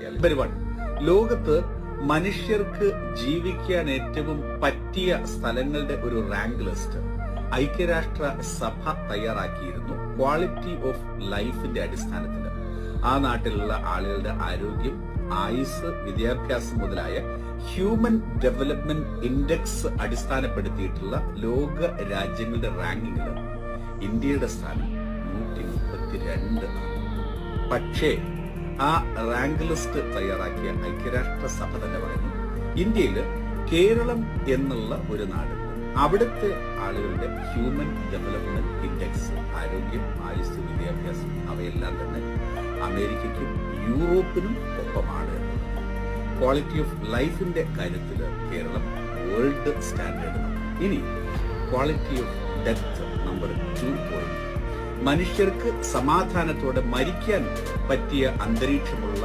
നോക്കിയാൽ പരിപാടി ലോകത്ത് മനുഷ്യർക്ക് ജീവിക്കാൻ ഏറ്റവും പറ്റിയ സ്ഥലങ്ങളുടെ ഒരു റാങ്ക് ലിസ്റ്റ് ഐക്യരാഷ്ട്ര സഭ തയ്യാറാക്കിയിരുന്നു. ക്വാളിറ്റി ഓഫ് ലൈഫിന്റെ അടിസ്ഥാനത്തിൽ ആ നാട്ടിലുള്ള ആളുകളുടെ ആരോഗ്യം, ആയുസ്, വിദ്യാഭ്യാസം മുതലായ ഹ്യൂമൻ ഡെവലപ്മെന്റ് ഇൻഡെക്സ് അടിസ്ഥാനപ്പെടുത്തിയിട്ടുള്ള ലോക രാജ്യങ്ങളുടെ റാങ്കിങ്ങിൽ ഇന്ത്യയുടെ സ്ഥാനം 132 ആണ്. പക്ഷേ ആ റാങ്ക് ലിസ്റ്റ് തയ്യാറാക്കിയ ഐക്യരാഷ്ട്ര സഭ തന്നെ പറയുന്നു ഇന്ത്യയിൽ കേരളം എന്നുള്ള ഒരു നാടുണ്ട്. അവിടുത്തെ ആളുകളുടെ ഹ്യൂമൻ ഡെവലപ്മെന്റ് ഇൻഡെക്സ്, ആരോഗ്യം, ആയുസ്, വിദ്യാഭ്യാസം അവയെല്ലാം തന്നെ അമേരിക്കയ്ക്കും യൂറോപ്പിനും ഒപ്പമാണ്. ക്വാളിറ്റി ഓഫ് ലൈഫിന്റെ കാര്യത്തിൽ കേരളം വേൾഡ് സ്റ്റാൻഡേർഡ്. ഇനി quality of death number 2 point. മനുഷ്യർക്ക് സമാധാനത്തോടെ മരിക്കാൻ പറ്റിയ അന്തരീക്ഷമുള്ള